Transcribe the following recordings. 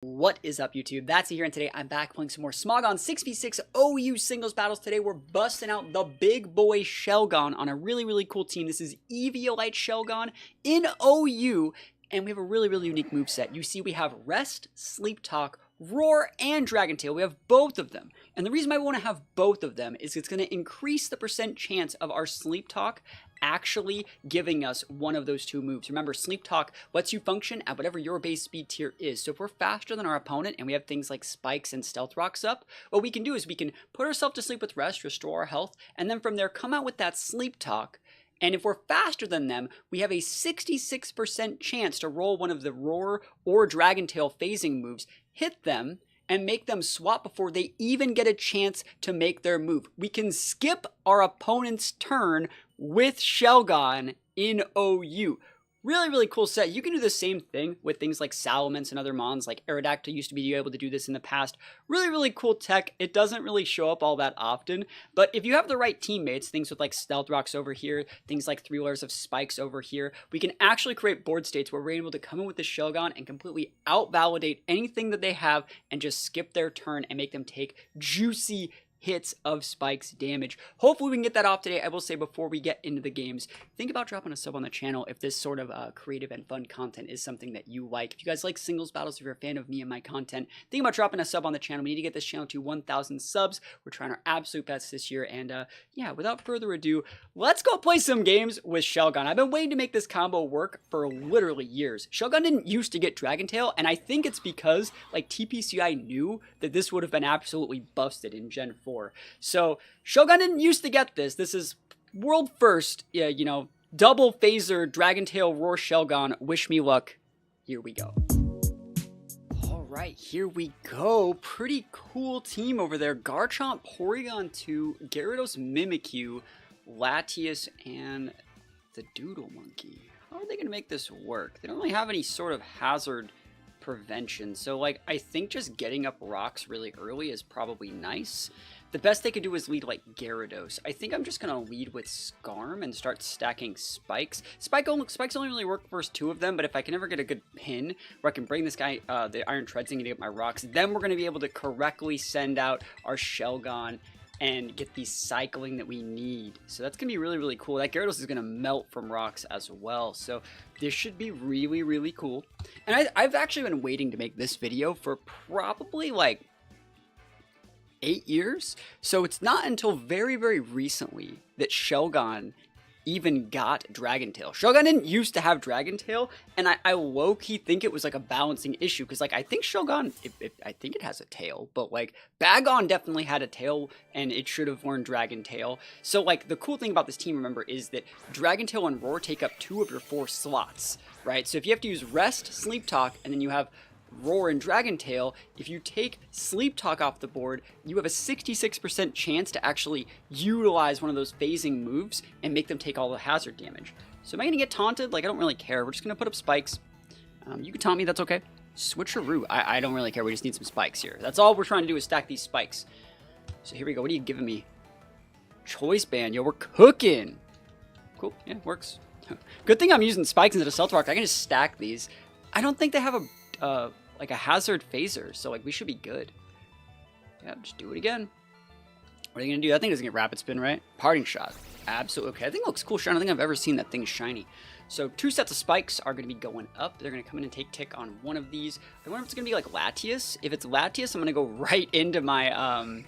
What is up, YouTube? That's here, and today I'm back playing some more Smogon 6v6 OU singles battles. Today we're busting out the big boy Shelgon on a really cool team. This is Eviolite Shelgon in OU, and we have a really unique moveset. You see, we have Rest, Sleep Talk, Roar, and Dragon Tail. We have both of them. And the reason why we want to have both of them is it's going to increase the percent chance of our Sleep Talk actually giving us one of those two moves. Remember, Sleep Talk lets you function at whatever your base speed tier is. So if we're faster than our opponent and we have things like spikes and stealth rocks up, what we can do is we can put ourselves to sleep with Rest, restore our health, and then from there come out with that Sleep Talk. And if we're faster than them, we have a 66% chance to roll one of the Roar or Dragon Tail phasing moves, hit them, and make them swap before they even get a chance to make their move. We can skip our opponent's turn with Shelgon in OU. Really cool set. You can do the same thing with things like Salamence and other mons, like Aerodactyl used to be able to do this in the past. Really cool tech. It doesn't really show up all that often, but if you have the right teammates, things with like Stealth Rocks over here, things like 3 layers of spikes over here, we can actually create board states where we're able to come in with the Shelgon and completely out-validate anything that they have and just skip their turn and make them take juicy hits of spikes damage. Hopefully we can get that off today. I will say before we get into the games, think about dropping a sub on the channel if this sort of creative and fun content is something that you like. If you guys like singles battles, if you're a fan of me and my content, think about dropping a sub on the channel. We need to get this channel to 1,000 subs. We're trying our absolute best this year, and yeah, without further ado, let's go play some games with Shelgon. I've been waiting to make this combo work for literally years. Shelgon didn't used to get Dragon Tail, and I think it's because like TPCI knew that this would have been absolutely busted in Gen 4. So Shelgon didn't used to get this. This is world first, you know, double phaser Dragon Tail Roar Shelgon. Wish me luck. Here we go. Alright, here we go. Pretty cool team over there. Garchomp, Porygon 2, Gyarados, Mimikyu, Latias, and the Doodle Monkey. How are they going to make this work? They don't really have any sort of hazard prevention. So, like, I think just getting up rocks really early is probably nice. The best they could do is lead, like, Gyarados. I think I'm just going to lead with Skarm and start stacking Spikes. Spikes only really work first 2 of them, but if I can ever get a good pin where I can bring this guy, the Iron Treads, and get my rocks, then we're going to be able to correctly send out our Shelgon and get the cycling that we need. So that's going to be really cool. That Gyarados is going to melt from rocks as well. So this should be really cool. And I've actually been waiting to make this video for probably like 8 years. So it's not until very recently that Shelgon even got Dragon Tail. Shelgon didn't used to have Dragon Tail, and I low-key think it was like a balancing issue, because like I think Shelgon, I think it has a tail, but like Bagon definitely had a tail, and it should have learned Dragon Tail. So like the cool thing about this team, remember, is that Dragon Tail and Roar take up 2 of your 4 slots, right? So if you have to use Rest, Sleep Talk, and then you have Roar and Dragon Tail, if you take Sleep Talk off the board, you have a 66% chance to actually utilize one of those phasing moves and make them take all the hazard damage. So am I going to get taunted? Like, I don't really care. We're just going to put up spikes. You can taunt me, that's okay. Switcheroo. I don't really care. We just need some spikes here. That's all we're trying to do is stack these spikes. So here we go. What are you giving me? Choice Band. Yo, we're cooking. Cool. Yeah, works. Good thing I'm using spikes instead of Stealth Rock. I can just stack these. I don't think they have a like a hazard phaser, so like we should be good. Yeah, just do it again. What are you gonna do? That thing doesn't get rapid spin, right? Parting shot. Absolutely okay. I think it looks cool shiny. I don't think I've ever seen that thing shiny. So 2 sets of spikes are gonna be going up. They're gonna come in and take tick on one of these. I wonder if it's gonna be like Latias. If it's Latias, I'm gonna go right into my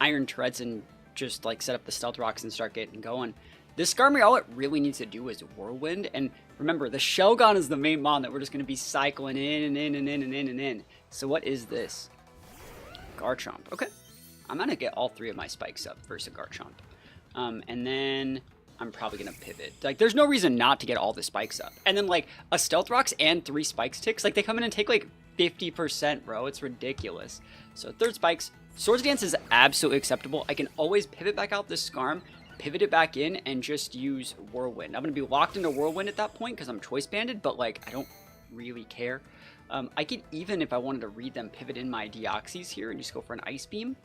Iron Treads and just like set up the Stealth Rocks and start getting going. This Skarmory, all it really needs to do is Whirlwind, and remember, the Shelgon is the main mon that we're just going to be cycling in. So what is this? Garchomp. Okay. I'm going to get all 3 of my spikes up versus Garchomp. And then I'm probably going to pivot. Like, there's no reason not to get all the spikes up. And then, like, a Stealth Rocks and 3 spikes ticks, like, they come in and take, like, 50%, bro. It's ridiculous. So 3rd spikes. Swords Dance is absolutely acceptable. I can always pivot back out this Skarm, pivot it back in, and just use Whirlwind. I'm going to be locked into Whirlwind at that point because I'm choice banded, but like I don't really care. I could even, if I wanted to read them, pivot in my Deoxys here and just go for an Ice Beam.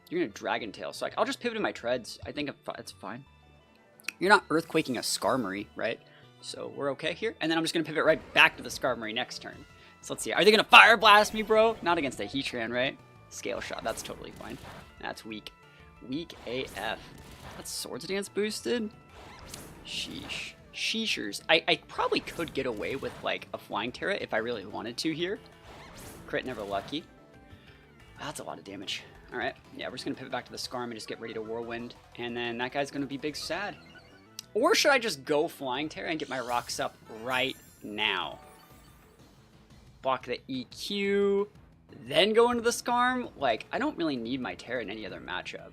You're going to Dragon Tail, so like, I'll just pivot in my Treads. I think that's fine. You're not Earthquaking a Skarmory, right? So we're okay here. And then I'm just going to pivot right back to the Skarmory next turn. So let's see. Are they going to Fire Blast me, bro? Not against a Heatran, right? Scale Shot. That's totally fine. That's weak. Weak AF. That's Swords Dance boosted? Sheesh. Sheeshers. I probably could get away with, like, a Flying Terra if I really wanted to here. Crit never lucky. That's a lot of damage. Alright. Yeah, we're just going to pivot back to the Skarm and just get ready to Whirlwind. And then that guy's going to be big sad. Or should I just go Flying Terra and get my rocks up right now? Block the EQ, then go into the Skarm? Like, I don't really need my Terra in any other matchup.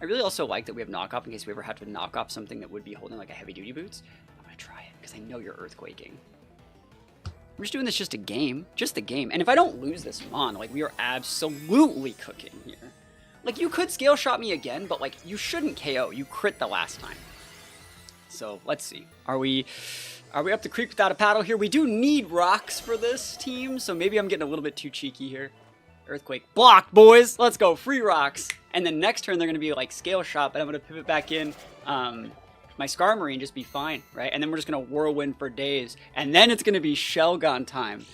I really also like that we have Knock Off in case we ever have to knock off something that would be holding like a Heavy Duty Boots. I'm going to try it because I know you're Earthquaking. We're just doing this just a game. Just a game. And if I don't lose this Mon, like, we are absolutely cooking here. Like, you could Scale Shot me again, but, like, you shouldn't KO. You crit the last time. So, let's see. Are we up the creek without a paddle here? We do need rocks for this team, so maybe I'm getting a little bit too cheeky here. Earthquake blocked, boys! Let's go. Free rocks. And then next turn, they're going to be, like, Scale Shot, but I'm going to pivot back in my Skarmory and just be fine, right? And then we're just going to Whirlwind for days. And then it's going to be Shelgon time.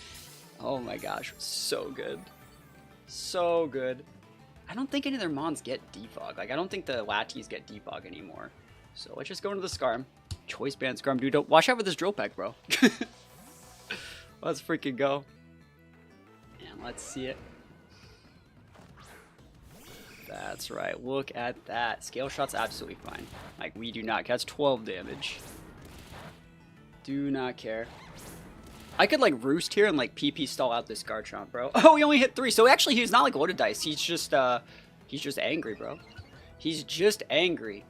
Oh, my gosh. So good. So good. I don't think any of their Mons get Defog. Like, I don't think the Latias get Defog anymore. So let's just go into the Skarm. Choice Band Skarm, dude. Don't watch out for this Drill Peck, bro. Let's freaking go. And let's see it. That's right. Look at that. Scale Shot's absolutely fine. Like, we do not. That's 12 damage. Do not care. I could, like, Roost here and, like, PP stall out this Garchomp, bro. Oh, he only hit 3. So, actually, he's not, like, loaded dice. He's just angry, bro. He's just angry.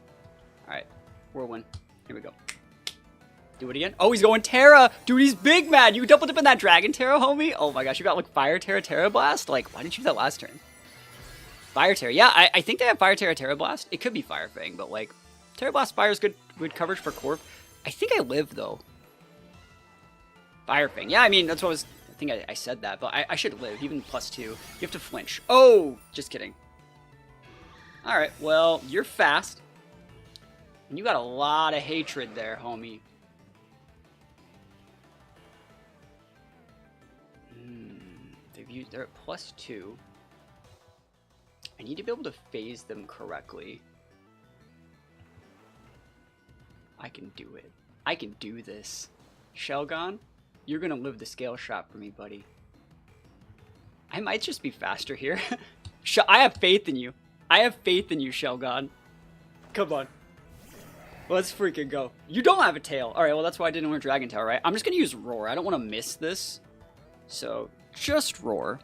All right. Whirlwind. Here we go. Do it again. Oh, he's going Terra. Dude, he's big mad. You double dip in that Dragon Terra, homie? Oh, my gosh. You got, like, Fire Terra, Terra Blast? Like, why didn't you do that last turn? Fire Terra. Yeah, I think they have Fire Terra, Terra Blast. It could be Fire Fang, but, like, Terra Blast Fire is good coverage for Corp. I think I live, though. Fire Fang. Yeah, I mean, that's what I think I said that, but I should live, even +2. You have to flinch. Oh, just kidding. Alright, well, you're fast. And you got a lot of hatred there, homie. They're at +2. I need to be able to phase them correctly. I can do it. I can do this. Shelgon? You're gonna live the Scale Shot for me, buddy. I might just be faster here. I have faith in you. I have faith in you, Shelgon. Come on. Let's freaking go. You don't have a tail. Alright, well, that's why I didn't want Dragon Tail, right? I'm just gonna use Roar. I don't want to miss this. So, just Roar.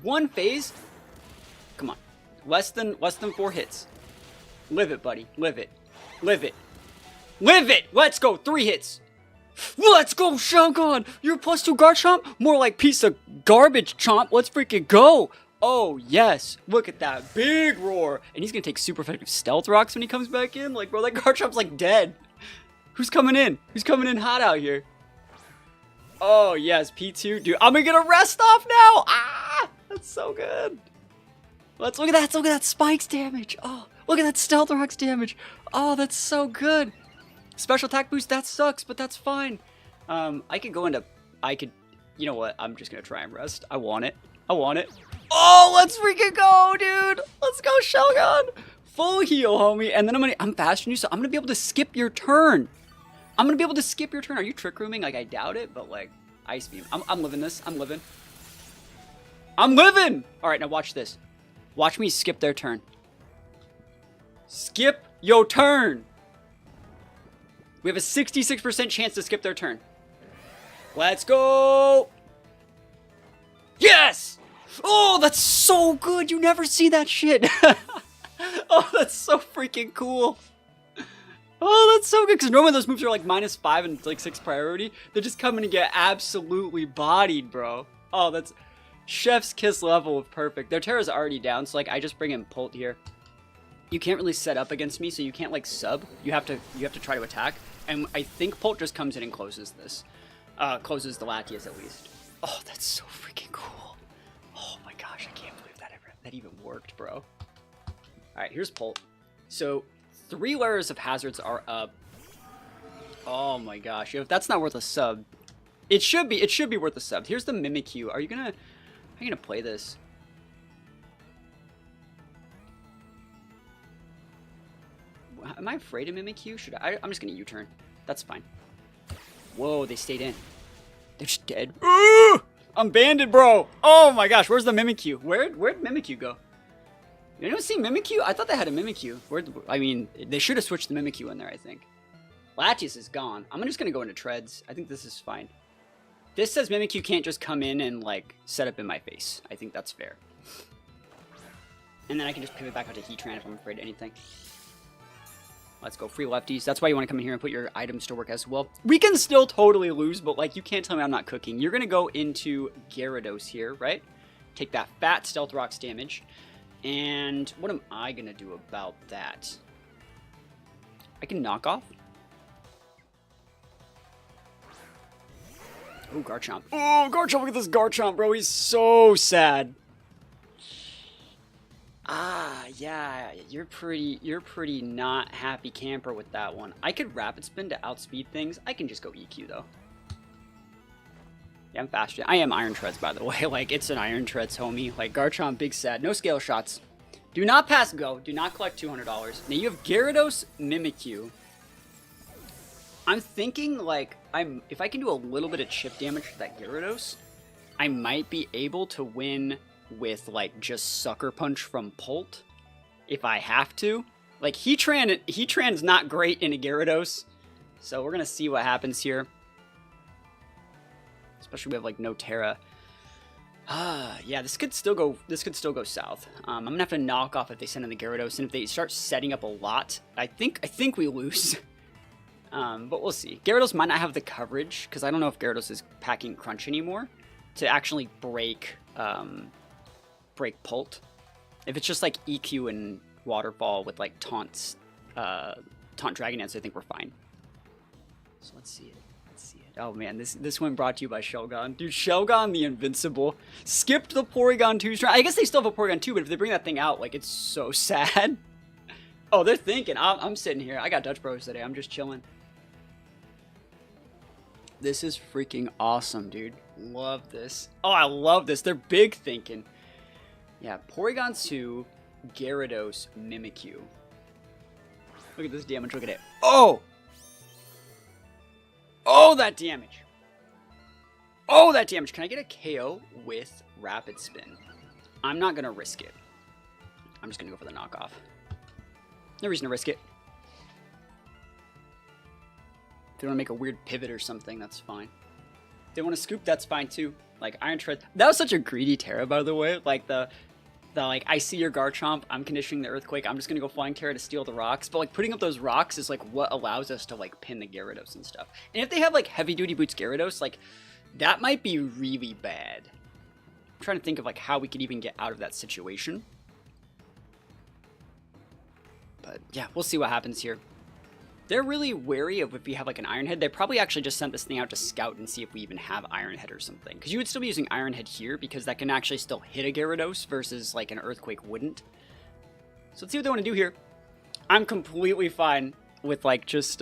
One phase. Come on. Less than 4 hits. Live it, buddy. Live it. Live it. Live it! Let's go. 3 hits. Let's go, Shelgon! You're +2 Garchomp? More like piece of garbage chomp. Let's freaking go! Oh, yes. Look at that. Big roar. And he's gonna take super effective Stealth Rocks when he comes back in. Like, bro, that Garchomp's like dead. Who's coming in? Who's coming in hot out here? Oh, yes. P2. Dude, I'm gonna get a rest off now! Ah! That's so good. Let's look at that. Look at that Spikes damage. Oh, look at that Stealth Rocks damage. Oh, that's so good. Special attack boost, that sucks, but that's fine. I could go into... You know what? I'm just gonna try and rest. I want it. I want it. Oh, let's freaking go, dude! Let's go, Shelgon! Full heal, homie. And then I'm faster than you, so I'm gonna be able to skip your turn. I'm gonna be able to skip your turn. Are you Trick Rooming? Like, I doubt it, but, like, Ice Beam. I'm living this. I'm living. I'm living! Alright, now watch this. Watch me skip their turn. Skip your turn! We have a 66% chance to skip their turn. Let's go! Yes! Oh, that's so good! You never see that shit! Oh, that's so freaking cool! Oh, that's so good! Because normally those moves are like -5 and like 6 priority. They're just coming to get absolutely bodied, bro. Oh, that's chef's kiss level of perfect. Their Terra's already down, so like I just bring in Pult here. You can't really set up against me, so you can't like sub. You have to try to attack. And I think Pult just comes in and closes this. Closes the Latias at least. Oh, that's so freaking cool. Oh my gosh, I can't believe that even worked, bro. Alright, here's Pult. So 3 layers of hazards are up. Oh my gosh, if that's not worth a sub, it should be worth a sub. Here's the Mimikyu. Are you gonna play this? Am I afraid of Mimikyu? I'm just gonna U-turn. That's fine. Whoa, they stayed in. They're just dead. Ooh! I'm banded, bro. Oh my gosh, where's the Mimikyu? Where'd Mimikyu go? You anyone see Mimikyu? I thought they had a Mimikyu. I mean, they should have switched the Mimikyu in there, I think. Latias is gone. I'm just gonna go into treads. I think this is fine. This says Mimikyu can't just come in and like set up in my face. I think that's fair. And then I can just pivot back out to Heatran if I'm afraid of anything. Let's go, free lefties. That's why you want to come in here and put your items to work as well. We can still totally lose, but like you can't tell me I'm not cooking. You're gonna go into Gyarados here, right? Take that fat Stealth Rocks damage. And what am I gonna do about that? I can knock off. Oh, Garchomp. Oh, Garchomp, look at this Garchomp, bro. He's so sad. Ah, yeah, you're pretty not happy camper with that one. I could Rapid Spin to outspeed things. I can just go EQ, though. Yeah, I'm faster. I am Iron Treads, by the way. Like, it's an Iron Treads, homie. Like, Garchomp, big sad. No scale shots. Do not pass go. Do not collect $200. Now, you have Gyarados, Mimikyu. I'm thinking, like, if I can do a little bit of chip damage to that Gyarados, I might be able to win with like just Sucker Punch from Pult if I have to. Like Heatran's not great in a Gyarados, so we're gonna see what happens here. Especially we have like no Terra. Yeah, this could still go south. I'm gonna have to knock off if they send in the Gyarados, and if they start setting up a lot, I think we lose. But we'll see. Gyarados might not have the coverage because I don't know if Gyarados is packing Crunch anymore to actually break Pult. If it's just like EQ and Waterfall with like Taunt Dragon Dance, I think we're fine. So let's see it. Oh man, this one brought to you by Shelgon. Dude, Shelgon the Invincible. Skipped the Porygon 2 strand. I guess they still have a Porygon 2, but if they bring that thing out, like, it's so sad. Oh, they're thinking. I'm sitting here. I got Dutch Bros today. I'm just chilling. This is freaking awesome, dude. Love this. Oh, I love this. They're big thinking. Yeah, Porygon 2, Gyarados, Mimikyu. Look at this damage. Look at it. Oh! Oh, that damage. Oh, that damage. Can I get a KO with Rapid Spin? I'm not going to risk it. I'm just going to go for the knockoff. No reason to risk it. If they want to make a weird pivot or something, that's fine. If they want to scoop, that's fine too. Like Iron Tread. That was such a greedy Terra, by the way. Like the like, I see your Garchomp, I'm conditioning the Earthquake, I'm just gonna go Flying Terra to steal the rocks. But like putting up those rocks is like what allows us to like pin the Gyarados and stuff. And if they have like Heavy Duty Boots Gyarados, like that might be really bad. I'm trying to think of like how we could even get out of that situation. But yeah, we'll see what happens here. They're really wary of if we have like an Iron Head. They probably actually just sent this thing out to scout and see if we even have Iron Head or something. Because you would still be using Iron Head here because that can actually still hit a Gyarados versus like an Earthquake wouldn't. So let's see what they want to do here. I'm completely fine with like just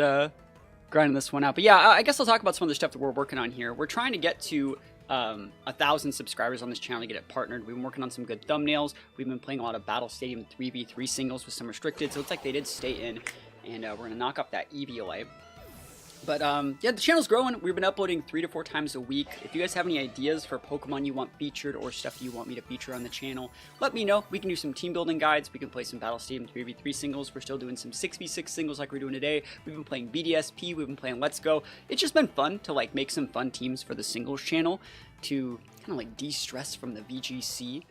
grinding this one out. But yeah, I guess I'll talk about some of the stuff that we're working on here. We're trying to get to 1,000 subscribers on this channel to get it partnered. We've been working on some good thumbnails. We've been playing a lot of Battle Stadium 3v3 singles with some restricted. So it's like they did stay in. And we're going to knock off that Eviolite. But yeah, the channel's growing. We've been uploading 3 to 4 times a week. If you guys have any ideas for Pokemon you want featured or stuff you want me to feature on the channel, let me know. We can do some team building guides. We can play some Battle Stadium 3v3 singles. We're still doing some 6v6 singles like we're doing today. We've been playing BDSP. We've been playing Let's Go. It's just been fun to like make some fun teams for the singles channel to kind of like de-stress from the VGC.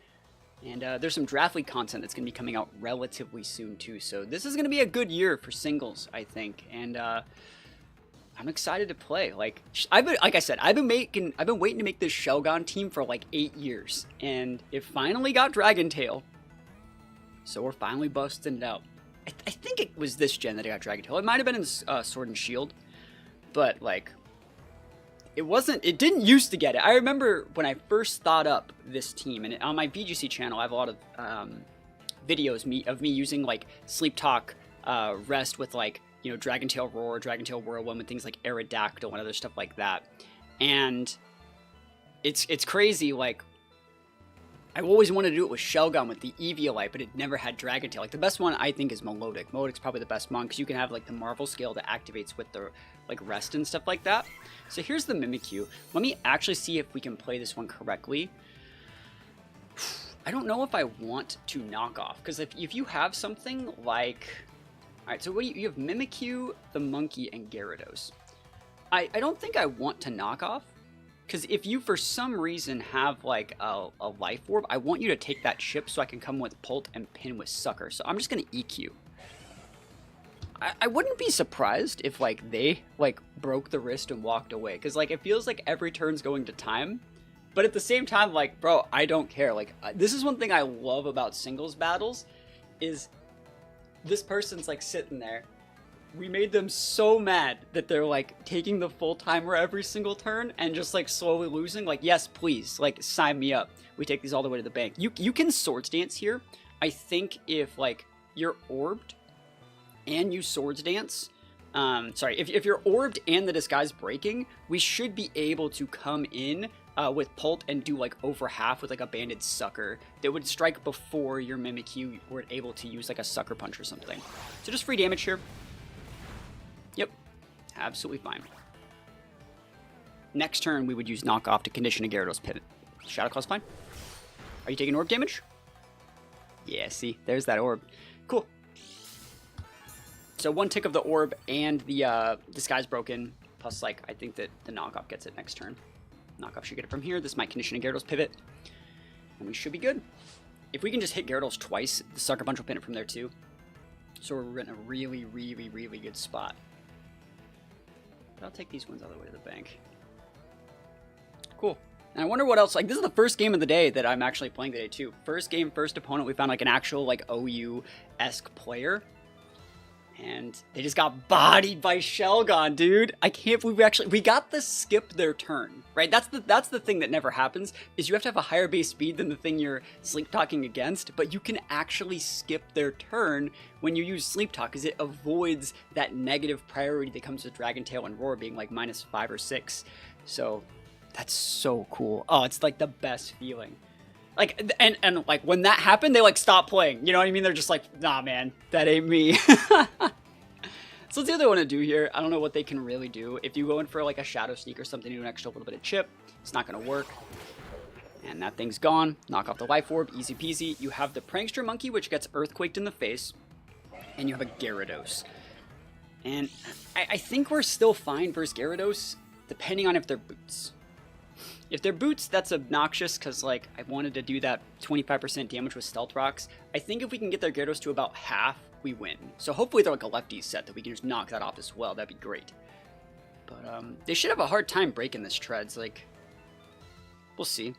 And there's some Draft League content that's going to be coming out relatively soon, too. So this is going to be a good year for singles, I think. And I'm excited to play. Like I said, I've been waiting to make this Shelgon team for like 8 years. And it finally got Dragon Tail. So we're finally busting it out. I think it was this gen that I got Dragon Tail. It might have been in Sword and Shield. But, like, it didn't used to get it. I remember when I first thought up this team, and on my VGC channel, I have a lot of videos of me using, like, Sleep Talk Rest with, like, you know, Dragon Tail Roar, Dragon Tail Whirlwind, with things like Aerodactyl and other stuff like that. And it's crazy, like, I always wanted to do it with Shelgon with the Eviolite, but it never had Dragon Tail. Like, the best one, I think, is Melodic. Melodic's probably the best mon, because you can have, like, the Marvel scale that activates with the, like, rest and stuff like that. So here's the Mimikyu. Let me actually see if we can play this one correctly. I don't know if I want to knock off, because if you have something like... Alright, so what you have Mimikyu, the Monkey, and Gyarados. I don't think I want to knock off. Because if you, for some reason, have, like, a Life Orb, I want you to take that chip so I can come with Pult and pin with Sucker. So I'm just going to EQ. I wouldn't be surprised if, like, they, like, broke the wrist and walked away. Because, like, it feels like every turn's going to time. But at the same time, like, bro, I don't care. Like, this is one thing I love about singles battles, is this person's, like, sitting there. We made them so mad that they're, like, taking the full timer every single turn and just, like, slowly losing. Like, yes, please, like, sign me up. We take these all the way to the bank. You can Swords Dance here. I think if, like, you're orbed and you Swords Dance, sorry, if you're orbed and the disguise breaking, we should be able to come in with Pult and do, like, over half with, like, a banded Sucker that would strike before your Mimikyu were able to use, like, a Sucker Punch or something. So just free damage here. Yep, absolutely fine. Next turn, we would use Knock Off to condition a Gyarados pivot. Shadow Claw's fine. Are you taking orb damage? Yeah, see, there's that orb. Cool. So one tick of the orb and the disguise broken, plus, like, I think that the Knock Off gets it next turn. Knock Off should get it from here. This might condition a Gyarados pivot, and we should be good. If we can just hit Gyarados twice, the Sucker Punch will pin it from there too. So we're in a really, really, really good spot. But I'll take these ones all the way to the bank. Cool. And I wonder what else, like, this is the first game of the day that I'm actually playing today, too. First game, first opponent, we found, like, an actual, like, OU-esque player. And they just got bodied by Shelgon, dude. I can't believe we got to skip their turn, right? That's the thing that never happens, is you have to have a higher base speed than the thing you're sleep talking against, but you can actually skip their turn when you use sleep talk, because it avoids that negative priority that comes with Dragon Tail and Roar being like -5 or 6. So that's so cool. Oh, it's like the best feeling. Like, and like, when that happened, they, like, stopped playing. You know what I mean? They're just like, nah, man, that ain't me. So let's see what they want to do here. I don't know what they can really do. If you go in for, like, a Shadow Sneak or something, do an extra little bit of chip, it's not going to work. And that thing's gone. Knock off the Life Orb, easy peasy. You have the Prankster Monkey, which gets Earthquaked in the face. And you have a Gyarados. And I think we're still fine versus Gyarados, depending on if they're boots. If they're boots, that's obnoxious, because, like, I wanted to do that 25% damage with Stealth Rocks. I think if we can get their Gyarados to about half, we win. So hopefully they're, like, a lefty set that we can just knock that off as well. That'd be great. But, they should have a hard time breaking this Treads. Like, we'll see.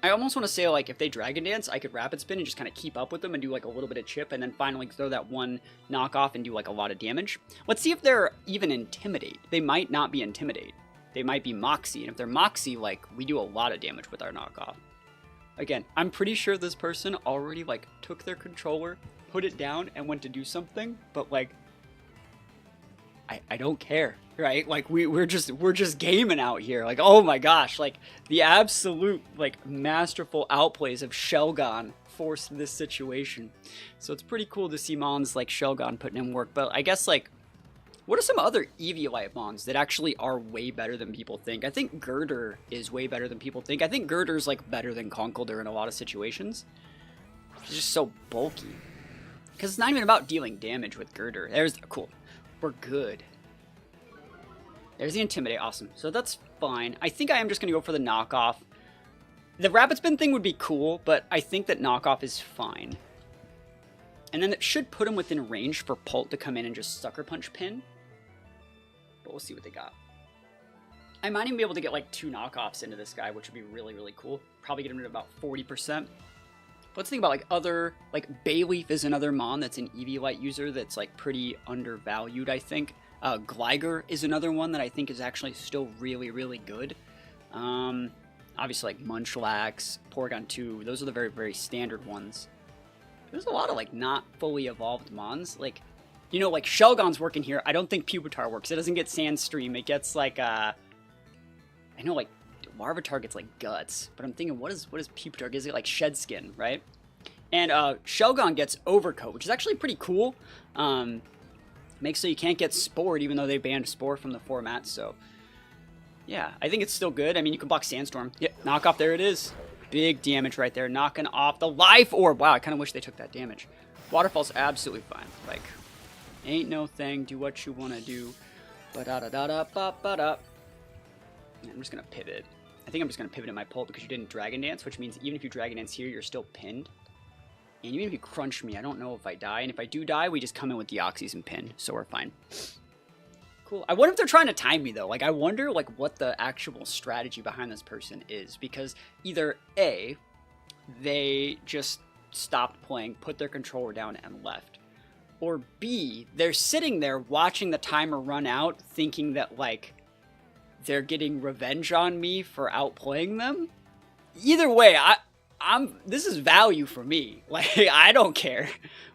I almost want to say, like, if they Dragon Dance, I could Rapid Spin and just kind of keep up with them and do, like, a little bit of chip, and then finally throw that one knockoff and do, like, a lot of damage. Let's see if they're even Intimidate. They might not be Intimidate. They might be Moxie, and if they're Moxie, like, we do a lot of damage with our knockoff. Again, I'm pretty sure this person already, like, took their controller, put it down, and went to do something, but, like, I don't care, right? Like, we're just gaming out here. Like, oh my gosh, like, the absolute, like, masterful outplays of Shelgon forced this situation. So it's pretty cool to see Mons like Shelgon putting in work, but I guess, like, what are some other Eviolite Mons that actually are way better than people think? I think Girder is way better than people think. I think Girder's, like, better than Conkeldurr in a lot of situations. It's just so bulky. Because it's not even about dealing damage with Girder. Cool. We're good. There's the Intimidate. Awesome. So that's fine. I think I am just going to go for the knockoff. The Rapid Spin thing would be cool, but I think that knockoff is fine. And then it should put him within range for Pult to come in and just Sucker Punch pin. But we'll see what they got. I might even be able to get, like, 2 knockoffs into this guy, which would be really, really cool. Probably get him to about 40%. But let's think about, like, other, like, Bayleaf is another Mon that's an Eviolite user that's, like, pretty undervalued, I think. Gligar is another one that I think is actually still really, really good. Obviously, like, Munchlax, Porygon 2, those are the very, very standard ones. There's a lot of, like, not fully evolved Mons. Like, you know, like Shelgon's working here. I don't think Pupitar works. It doesn't get Sandstream. It gets like I know like Larvitar gets like Guts, but I'm thinking what is Pupitar? Gives it like Shed Skin, right? And Shelgon gets Overcoat, which is actually pretty cool. Makes so you can't get Spored, even though they banned Spore from the format. So yeah, I think it's still good. I mean, you can block Sandstorm. Yep, knockoff. There it is. Big damage right there, knocking off the Life Orb. Wow, I kind of wish they took that damage. Waterfall's absolutely fine. Like, ain't no thing. Do what you want to do. Ba-da-da-da-da-ba-ba-da. I'm just going to pivot. I think I'm just going to pivot in my pull because you didn't Dragon Dance, which means even if you Dragon Dance here, you're still pinned. And even if you crunch me, I don't know if I die. And if I do die, we just come in with Deoxys and pin. So we're fine. Cool. I wonder if they're trying to time me, though. Like, I wonder, like, what the actual strategy behind this person is. Because either A, they just stopped playing, put their controller down, and left. Or B, they're sitting there watching the timer run out, thinking that, like, they're getting revenge on me for outplaying them. Either way, this is value for me. Like, I don't care.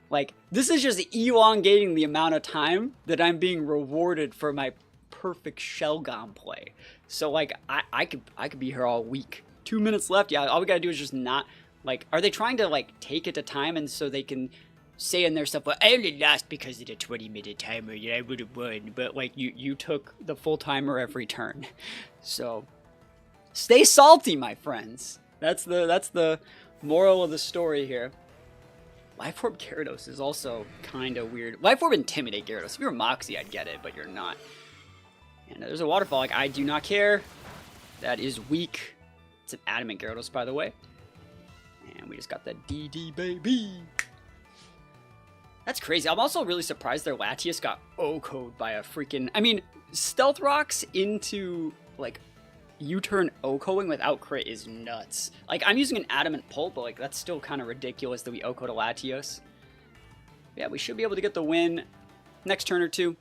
Like, this is just elongating the amount of time that I'm being rewarded for my perfect Shelgon play. So, like, I could be here all week. 2 minutes left. Yeah, all we gotta do is just not, like, are they trying to, like, take it to time and so they can say in their stuff, well, I only lost because of the 20-minute timer. Yeah, I would have won. But, like, you took the full timer every turn. So, stay salty, my friends. That's the moral of the story here. Life Orb Gyarados is also kind of weird. Life Orb Intimidate Gyarados. If you were Moxie, I'd get it, but you're not. And there's a Waterfall. Like, I do not care. That is weak. It's an Adamant Gyarados, by the way. And we just got that DD, baby. That's crazy. I'm also really surprised their Latias got O-code by a freaking... I mean, Stealth Rocks into, like, U-turn O-coding without crit is nuts. Like, I'm using an Adamant Pulp, but, like, that's still kind of ridiculous that we O-code a Latios. Yeah, we should be able to get the win next turn or two.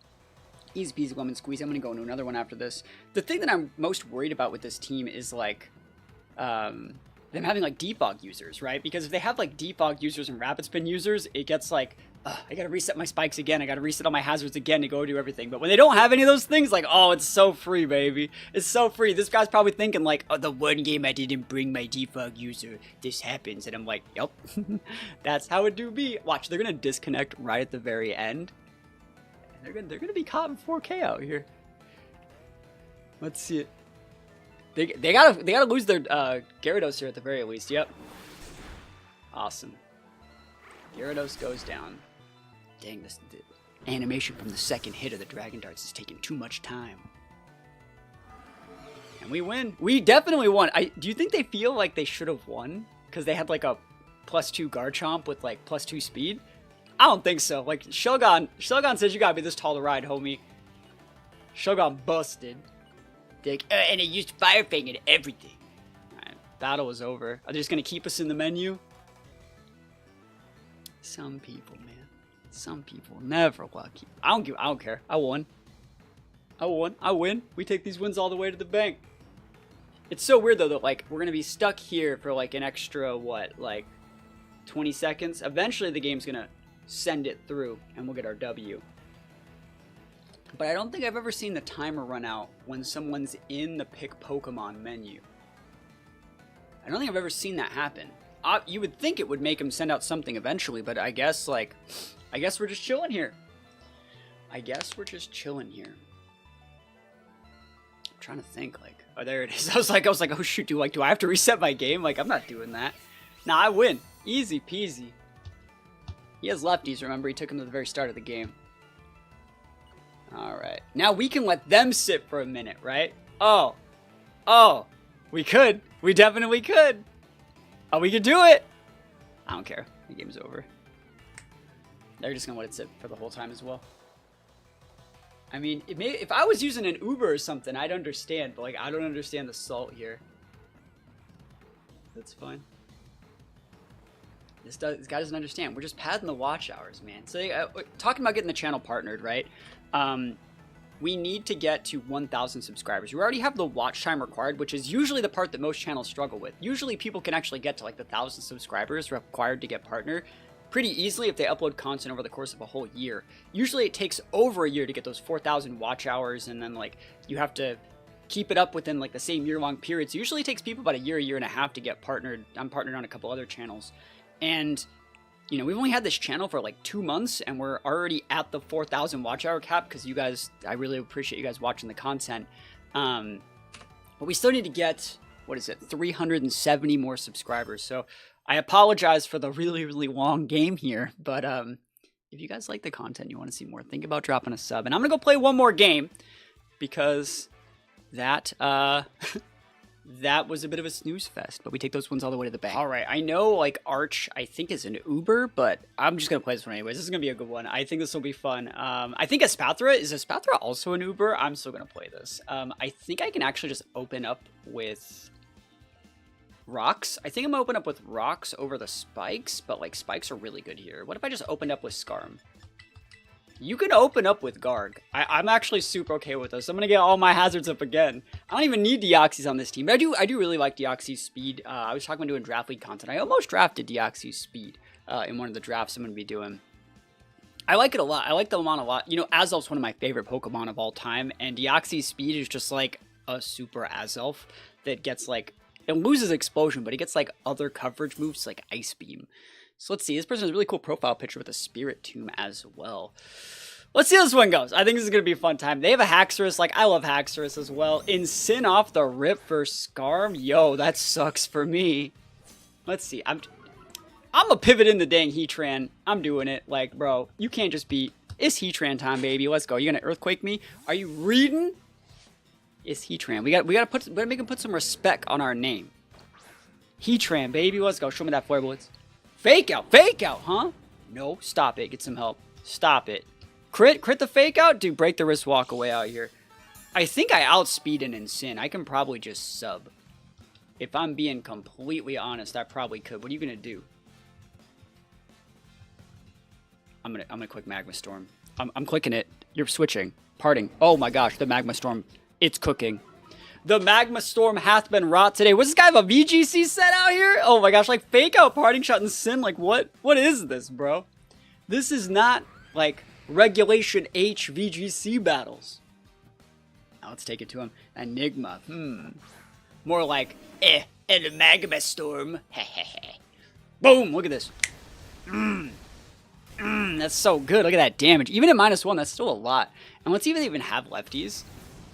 Easy peasy lemon squeeze. I'm going to go into another one after this. The thing that I'm most worried about with this team is, like, them having, like, defog users, right? Because if they have, like, defog users and rapid spin users, it gets, like, I gotta reset my spikes again. I gotta reset all my hazards again to go do everything. But when they don't have any of those things, like, oh, it's so free, baby. It's so free. This guy's probably thinking, like, oh, the one game I didn't bring my defog user, this happens. And I'm like, yep, that's how it do be. Watch, they're gonna disconnect right at the very end. And they're gonna be caught in 4K out here. Let's see it. They gotta lose their Gyarados here at the very least. Yep. Awesome. Gyarados goes down. Dang, the animation from the second hit of the Dragon Darts is taking too much time. And we win. We definitely won. Do you think they feel like they should have won? Because they had like a +2 Garchomp with like +2 speed? I don't think so. Like, Shelgon says you gotta be this tall to ride, homie. Shelgon busted. Like, and it used Fire Fang and everything. Alright, battle is over. Are they just gonna keep us in the menu? Some people, man. Some people never lucky. I don't care. I won. I win. We take these wins all the way to the bank. It's so weird though that, like, we're gonna be stuck here for like an extra what, like 20 seconds. Eventually the game's gonna send it through and we'll get our W. But I don't think I've ever seen the timer run out when someone's in the pick Pokemon menu. I don't think I've ever seen that happen. You would think it would make him send out something eventually, but I guess we're just chilling here. I'm trying to think, like, oh, there it is. I was like, oh shoot, do I have to reset my game? Like, I'm not doing that. Nah, I win. Easy peasy. He has lefties, remember? He took him to the very start of the game. Alright. Now we can let them sit for a minute, right? Oh. We could. We definitely could. Oh, we could do it! I don't care. The game's over. They're just gonna let it sit for the whole time as well. I mean, if I was using an Uber or something, I'd understand, but, like, I don't understand the salt here. That's fine. This guy doesn't understand. We're just padding the watch hours, man. So, talking about getting the channel partnered, right? We need to get to 1,000 subscribers. We already have the watch time required, which is usually the part that most channels struggle with. Usually people can actually get to like the 1,000 subscribers required to get partner. pretty easily if they upload content over the course of a whole year. Usually it takes over a year to get those 4,000 watch hours, and then like you have to keep it up within like the same year-long period. So usually it takes people about a year and a half to get partnered. I'm partnered on a couple other channels, and you know, we've only had this channel for like 2 months, and we're already at the 4,000 watch hour cap because you guys, I really appreciate you guys watching the content. But we still need to get, what is it, 370 more subscribers. So I apologize for the really, really long game here, but if you guys like the content, you want to see more, think about dropping a sub. And I'm going to go play one more game because that that was a bit of a snooze fest, but we take those ones all the way to the bank. All right, I know like Arch, I think is an Uber, but I'm just going to play this one anyways. This is going to be a good one. I think this will be fun. I think is Espathra also an Uber? I'm still going to play this. I think I can actually just open up with rocks. I think I'm going to open up with rocks over the spikes, but like spikes are really good here. What if I just opened up with Scarm? You can open up with Garg. I'm actually super okay with this. I'm going to get all my hazards up again. I don't even need Deoxys on this team, but I do really like Deoxys speed. I was talking about doing draft league content. I almost drafted Deoxys speed in one of the drafts I'm going to be doing. I like it a lot. I like the Lamon a lot. You know, Azelf's one of my favorite Pokemon of all time, and Deoxys speed is just like a super Azelf that gets like, it loses explosion, but it gets like other coverage moves like Ice Beam. So let's see. This person has a really cool profile picture with a Spirit Tomb as well. Let's see how this one goes. I think this is going to be a fun time. They have a Haxorus. Like, I love Haxorus as well. Incin off the rip for Scarm. Yo, that sucks for me. Let's see. I'm a pivot in the dang Heatran. I'm doing it. Like, bro, you can't just be... It's Heatran time, baby. Let's go. You going to Earthquake me? Are you reading? It's Heatran. We got to make him put some respect on our name. Heatran, baby. Let's go. Show me that Flare Blitz. Fake out, huh? No, stop it. Get some help. Stop it. Crit the fake out? Dude, break the wrist walk away out here. I think I outspeed an Incin. I can probably just sub. If I'm being completely honest, I probably could. What are you gonna do? I'm gonna click Magma Storm. I'm clicking it. You're switching. Parting. Oh my gosh, the Magma Storm. It's cooking. The Magma Storm hath been wrought today. Was this guy have a VGC set out here? Oh my gosh, like fake out parting shot and Sin. Like what is this, bro? This is not like Regulation H VGC battles. Now let's take it to him. Enigma. More like and a Magma Storm. Boom, look at this. That's so good. Look at that damage. Even at -1, that's still a lot. And let's even have lefties.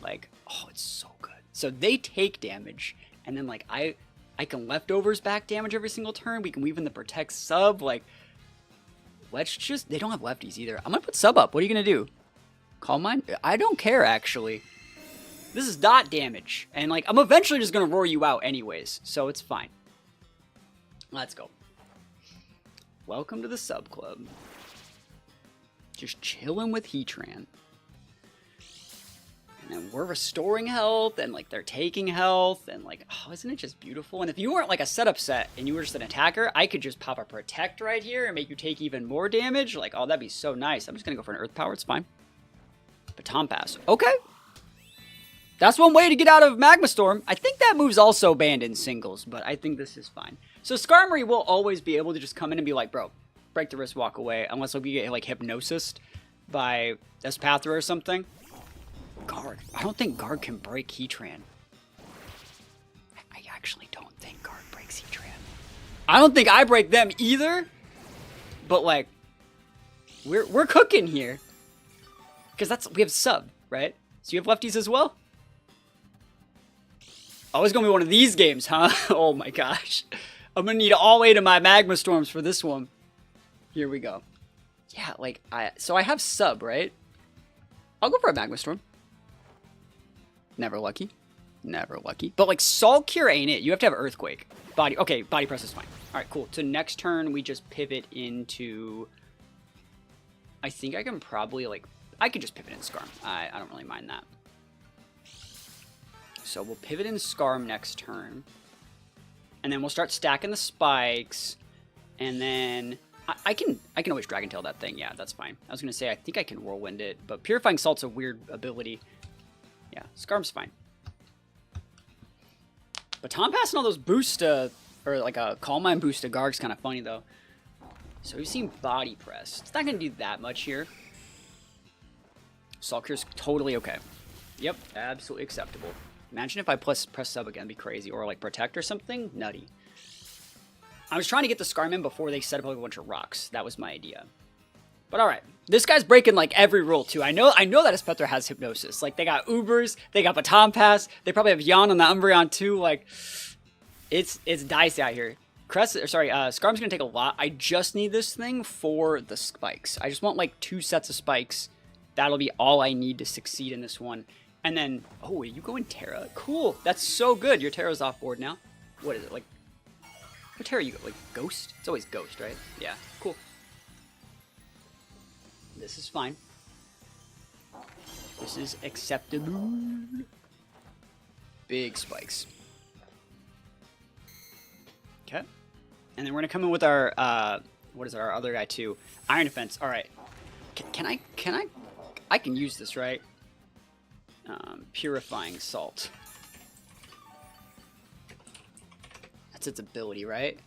Like, oh, it's so good. So they take damage, and then like I can leftovers back damage every single turn. We can weave in the protect sub. Like, let's just, they don't have lefties either. I'm gonna put sub up. What are you gonna do? Calm Mind? I don't care actually. This is dot damage, and like I'm eventually just gonna roar you out anyways, so it's fine. Let's go. Welcome to the sub club. Just chilling with Heatran. And we're restoring health, and like they're taking health, and like, oh, isn't it just beautiful? And if you weren't like a setup set and you were just an attacker, I could just pop a protect right here and make you take even more damage. Like, oh, that'd be so nice. I'm just gonna go for an earth power. It's fine. Baton pass. Okay. That's one way to get out of Magma Storm. I think that move's also banned in singles, but I think this is fine. So Skarmory will always be able to just come in and be like, bro, break the wrist, walk away, unless we get like hypnosis by Espathra or something. Guard. I don't think Guard can break Heatran. I actually don't think Guard breaks Heatran. I don't think I break them either. But like, we're cooking here. Because we have sub, right? So you have lefties as well? Oh, it's gonna be one of these games, huh? Oh my gosh. I'm gonna need all 8 of my Magma Storms for this one. Here we go. Yeah, like, so I have sub, right? I'll go for a Magma Storm. Never lucky. Never lucky. But like Salt Cure ain't it. You have to have Earthquake. Okay, Body Press is fine. Alright, cool. So next turn we just pivot into... I think I can probably like... I could just pivot in Scarm. I don't really mind that. So we'll pivot in Scarm next turn. And then we'll start stacking the spikes. And then... I can always Dragon Tail that thing. Yeah, that's fine. I was going to say, I think I can Whirlwind it. But Purifying Salt's a weird ability. Yeah, Scarm's fine. Baton Pass and all those boosts or like a Calm Mind boost to Garg's kind of funny though. So we've seen body press. It's not going to do that much here. Salt Cure's totally okay. Yep, absolutely acceptable. Imagine if I press sub again, it'd be crazy. Or like protect or something, nutty. I was trying to get the Scarman before they set up a bunch of rocks. That was my idea. But alright, this guy's breaking like every rule too. I know that Espectre has Hypnosis. Like they got Ubers, they got Baton Pass, they probably have Yawn on the Umbreon too. Like it's dicey out here. Scarm's gonna take a lot. I just need this thing for the spikes. I just want like 2 sets of spikes. That'll be all I need to succeed in this one. And then, oh, are you going Terra? Cool, that's so good. Your Terra's off board now. What is it, like, what Terra you go, like Ghost? It's always Ghost, right? Yeah, cool. This is fine. This is acceptable. Big spikes. Okay. And then we're gonna come in with our, what is it, our other guy too? Iron Defense, all right. I can use this, right? Purifying Salt. That's its ability, right?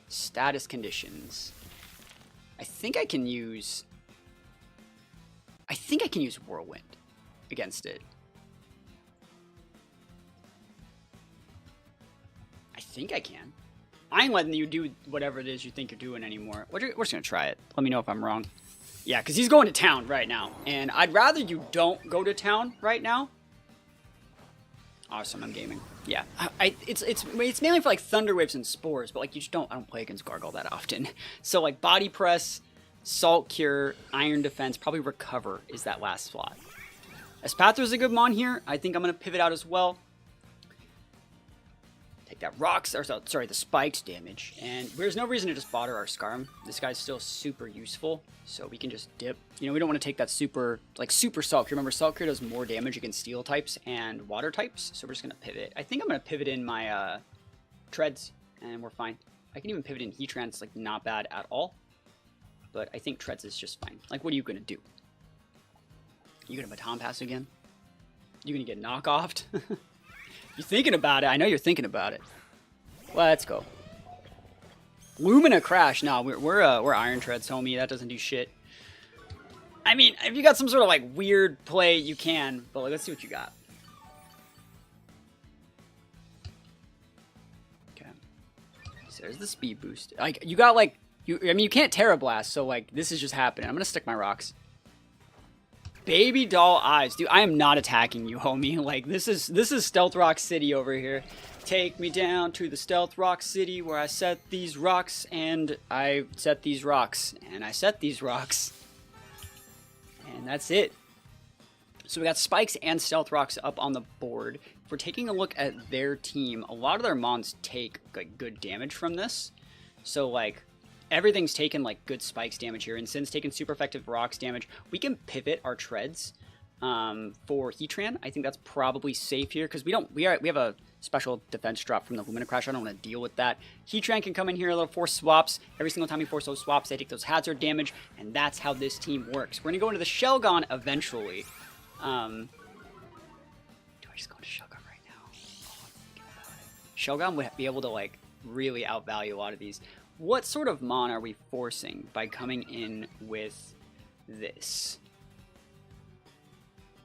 Status conditions. I think I can use Whirlwind against it. I think I can. I ain't letting you do whatever it is you think you're doing anymore. We're just gonna try it. Let me know if I'm wrong. Yeah, because he's going to town right now. And I'd rather you don't go to town right now. Awesome, I'm gaming. Yeah, it's mainly for like Thunder Waves and Spores, but like I don't play against Gargle that often. So like Body Press, Salt Cure, Iron Defense, probably Recover is that last slot. Espathra's a good mon here. I think I'm going to pivot out as well. Take that rocks, or sorry, the spikes damage. And there's no reason to just bother our Scarm. This guy's still super useful, so we can just dip. You know, we don't want to take that super Salt Cure. Remember, Salt Cure does more damage against Steel types and Water types, so we're just going to pivot. I think I'm going to pivot in my Treads, and we're fine. I can even pivot in Heatran. It's like not bad at all. But I think Treads is just fine. Like, what are you going to do? You going to Baton Pass again? You going to get knockoffed? You're thinking about it. I know you're thinking about it. Let's go. Lumina Crash. No, we're Iron Treads, homie. That doesn't do shit. I mean, if you got some sort of like weird play, you can. But like, let's see what you got. Okay. So there's the speed boost. Like you got like I mean, you can't Terra Blast, so like this is just happening. I'm gonna stick my rocks. Baby doll eyes, dude. I am not attacking you, homie. Like this is Stealth Rock City over here. Take me down to the Stealth Rock City where I set these rocks and I set these rocks and I set these rocks, and that's it. So we got spikes and stealth rocks up on the board. If we're taking a look at their team, a lot of their mons take like good damage from this. So like everything's taken like good spikes damage here, and Sin's taken super effective rocks damage. We can pivot our Treads for Heatran. I think that's probably safe here because we have a special defense drop from the Lumina Crash. I don't want to deal with that. Heatran can come in here, a little force swaps. Every single time he forces those swaps, they take those hazard damage, and that's how this team works. We're gonna go into the Shelgon eventually. Do I just go into Shelgon right now? Oh, I'm thinking about it. Shelgon would be able to like really outvalue a lot of these. What sort of mon are we forcing by coming in with this?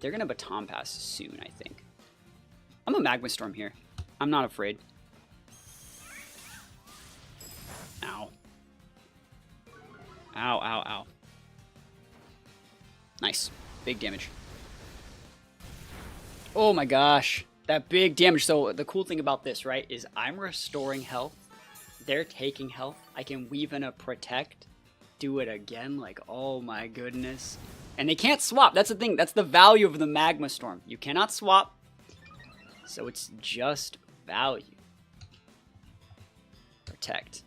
They're going to Baton Pass soon, I think. I'm a Magma Storm here. I'm not afraid. Ow. Ow, ow, ow. Nice. Big damage. Oh my gosh. That big damage. So the cool thing about this, right, is I'm restoring health. They're taking health. I can weave in a Protect. Do it again. Like, oh my goodness. And they can't swap. That's the thing. That's the value of the Magma Storm. You cannot swap. So it's just value. Protect.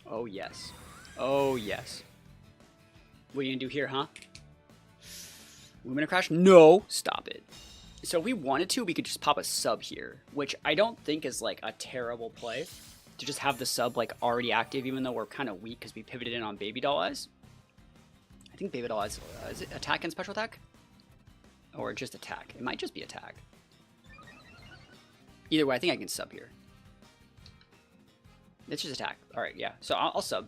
Oh, yes. Oh, yes. What are you going to do here, huh? Lumina Crash? No. Stop it. So if we wanted to, we could just pop a sub here, which I don't think is like a terrible play. To just have the sub like already active, even though we're kind of weak because we pivoted in on Baby Doll Eyes. I think Baby Doll Eyes, is it attack and special attack? Or just attack? It might just be attack. Either way, I think I can sub here. It's just attack. Alright, yeah. So I'll sub.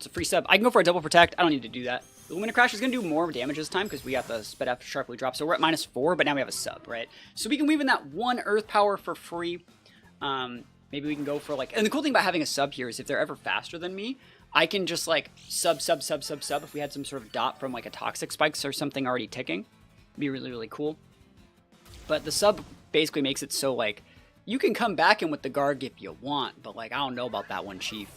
It's a free sub. I can go for a double protect. I don't need to do that. The Lumina Crash is going to do more damage this time because we got the sped up sharply drop. So we're at -4, but now we have a sub, right? So we can weave in that 1 earth power for free. Maybe we can go for like... And the cool thing about having a sub here is if they're ever faster than me, I can just like sub. If we had some sort of dot from like a Toxic Spikes or something already ticking, it'd be really, really cool. But the sub basically makes it so like you can come back in with the Garg if you want, but like I don't know about that one, Chief.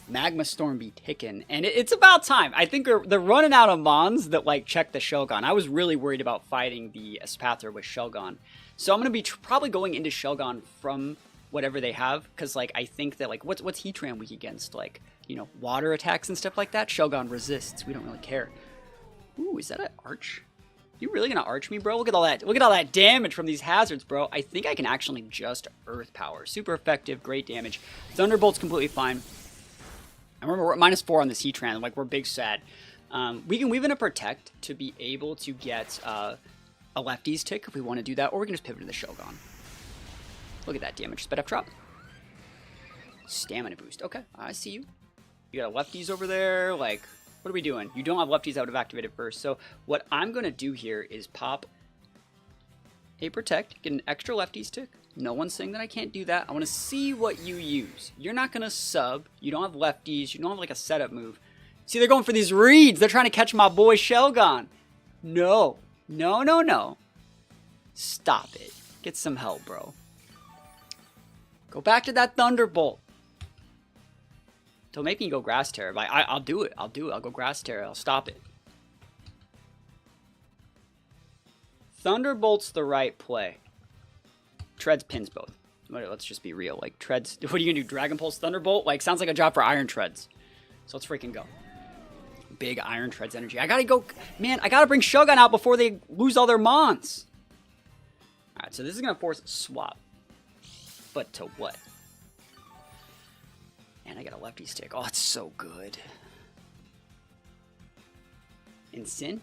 Magma Storm be ticking, and it's about time. I think they're running out of Mons that like check the Shelgon. I was really worried about fighting the Espathra with Shelgon, so I'm gonna be probably going into Shelgon from whatever they have, because like I think that like what's Heatran weak against, like, you know, water attacks and stuff like that. Shelgon resists. We don't really care. Ooh, is that an arch? You really gonna arch me, bro? Look at all that. Look at all that damage from these hazards, bro. I think I can actually just earth power. Super effective, great damage. Thunderbolt's completely fine. I remember we're at -4 on this Heatran. Like, we're big sad. We can weave in a protect to be able to get a lefties tick if we want to do that, or we can just pivot to the Shelgon. Look at that damage. Sped up drop. Stamina boost. Okay, I see you. You got a lefties over there. Like, what are we doing? You don't have lefties. I would have activated first. So what I'm going to do here is pop a protect, get an extra lefties tick. No one's saying that I can't do that. I want to see what you use. You're not going to sub. You don't have lefties. You don't have like a setup move. See, they're going for these reads. They're trying to catch my boy Shelgon. No. No, no, no. Stop it. Get some help, bro. Go back to that Thunderbolt. Don't make me go Grass Terror. I'll do it. I'll do it. I'll go Grass Terror. I'll stop it. Thunderbolt's the right play. Treads pins both. Let's just be real. Like, Treads... What are you going to do? Dragon Pulse Thunderbolt? Like, sounds like a job for Iron Treads. So let's freaking go. Big Iron Treads energy. I gotta go... Man, I gotta bring Shelgon out before they lose all their Mons. Alright, so this is going to force a swap. But to what? And I got a lefty stick. Oh, it's so good. In Sin?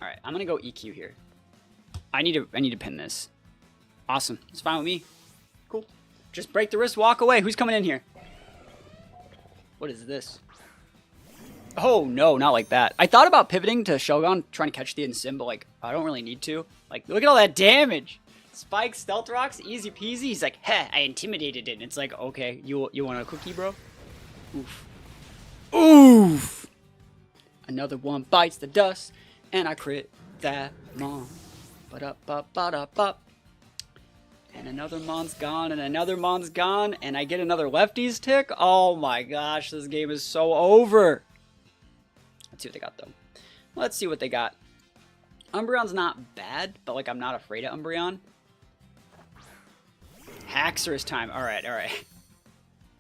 Alright, I'm gonna go EQ here. I need to pin this. Awesome. It's fine with me. Cool. Just break the wrist, walk away. Who's coming in here? What is this? Oh no, not like that. I thought about pivoting to Shelgon, trying to catch the Sin, but like I don't really need to. Like, look at all that damage. Spike, Stealth Rocks, easy peasy. He's like, heh, I intimidated it. And it's like, okay, you want a cookie, bro? Oof. Oof! Another one bites the dust, and I crit that Mon. Ba-da-ba-ba-da-ba. And another Mon's gone, and another Mon's gone, and I get another lefties tick? Oh my gosh, this game is so over. Let's see what they got, though. Let's see what they got. Umbreon's not bad, but like I'm not afraid of Umbreon. Haxorus time. Alright, alright.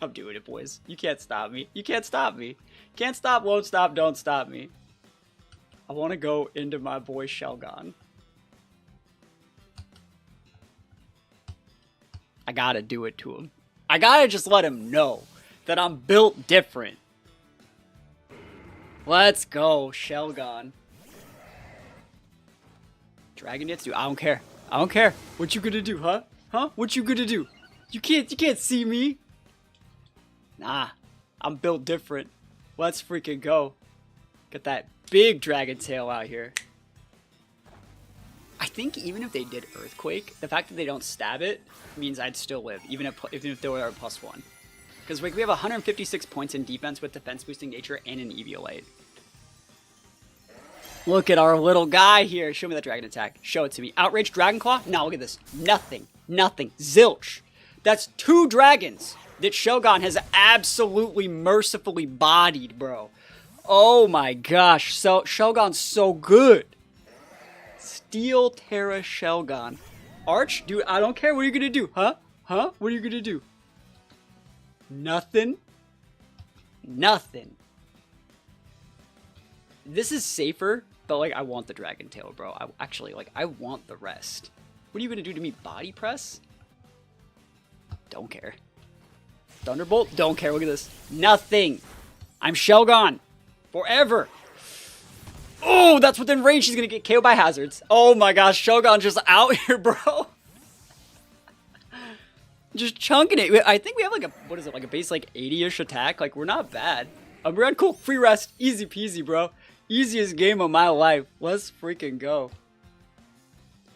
I'm doing it, boys. You can't stop me. You can't stop me. Can't stop, won't stop, don't stop me. I want to go into my boy Shelgon. I gotta do it to him. I gotta just let him know that I'm built different. Let's go, Shelgon. Dragon Dance, dude. I don't care. I don't care. What you gonna do, huh? Huh? What you gonna do? You can't see me. Nah, I'm built different. Let's freaking go. Got that big dragon tail out here. I think even if they did Earthquake, the fact that they don't stab it means I'd still live, even if they were a +1. Because we have 156 points in defense with defense boosting nature and an Eviolite. Look at our little guy here. Show me that dragon attack. Show it to me. Outrage Dragon Claw? No, look at this. Nothing. Nothing. Zilch. That's 2 dragons that Shelgon has absolutely mercifully bodied, bro. Oh my gosh. So Shelgon's so good. Steel Terra Shelgon. Arch? Dude, I don't care. What are you gonna do? Huh? Huh? What are you gonna do? Nothing? Nothing. This is safer, but like I want the Dragon Tail, bro. I want the rest. What are you gonna do to me? Body press? Don't care. Thunderbolt? Don't care. Look at this. Nothing. I'm Shelgon. Forever. Oh, that's within range. She's gonna get KO'd by hazards. Oh my gosh, Shelgon just out here, bro. Just chunking it. I think we have like a, what is it, like a base like 80-ish attack. Like, we're not bad. We're on cool. Free rest. Easy peasy, bro. Easiest game of my life. Let's freaking go.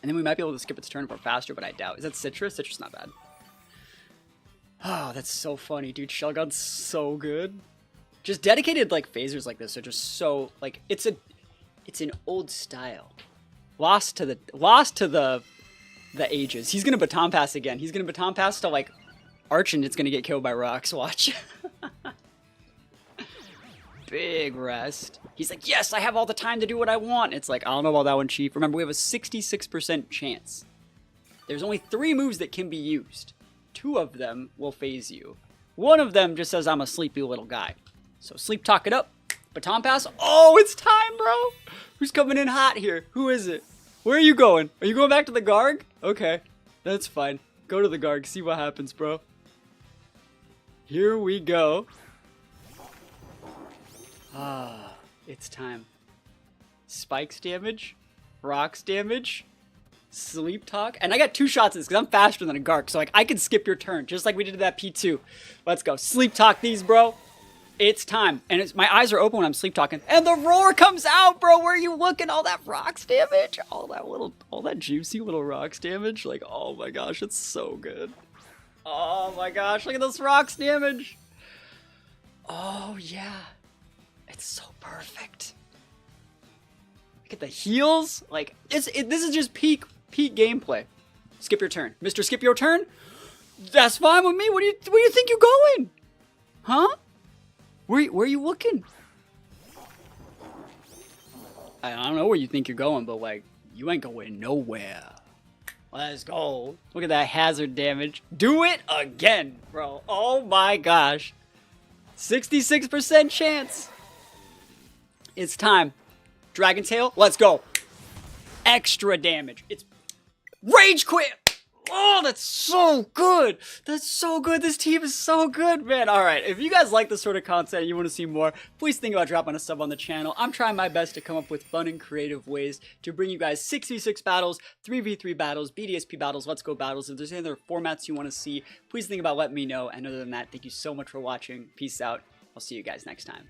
And then we might be able to skip its turn for faster, but I doubt. Is that Citrus? Citrus not bad. Oh, that's so funny, dude. Shelgon's so good. Just dedicated like phasers like this are just so like it's an old style. Lost to the ages. He's gonna baton pass again. He's gonna baton pass to like Arch and it's gonna get killed by rocks. Watch. Big rest. He's like, yes, I have all the time to do what I want. It's like, I don't know about that one, Chief. Remember, we have a 66% chance. There's only 3 moves that can be used. 2 of them will phase you. 1 of them just says I'm a sleepy little guy. So sleep talk it up. Baton pass. Oh, it's time, bro. Who's coming in hot here? Who is it? Where are you going? Are you going back to the Garg? Okay, that's fine. Go to the Garg. See what happens, bro. Here we go. Ah, it's time. Spikes damage, rocks damage, sleep talk, and I got 2 shots at this because I'm faster than a Gark, so like I can skip your turn just like we did that P2. Let's go. Sleep talk these, bro. It's time, and it's my eyes are open when I'm sleep talking, and the roar comes out, bro. Where are you looking? All that rocks damage, all that juicy little rocks damage. Like, oh my gosh, it's so good. Oh my gosh, look at this rocks damage. Oh yeah. It's so perfect. Look at the heals. Like, this is just peak gameplay. Skip your turn. Mr. Skip your turn? That's fine with me. Where do you think you're going? Huh? Where are you looking? I don't know where you think you're going, but like, you ain't going nowhere. Let's go. Look at that hazard damage. Do it again, bro. Oh my gosh. 66% chance. It's time. Dragon Tail, let's go. Extra damage. It's Rage Quit. Oh, that's so good. That's so good. This team is so good, man. All right, if you guys like this sort of content and you want to see more, please think about dropping a sub on the channel. I'm trying my best to come up with fun and creative ways to bring you guys 6v6 battles, 3v3 battles, BDSP battles, Let's Go battles. If there's any other formats you want to see, please think about letting me know. And other than that, thank you so much for watching. Peace out. I'll see you guys next time.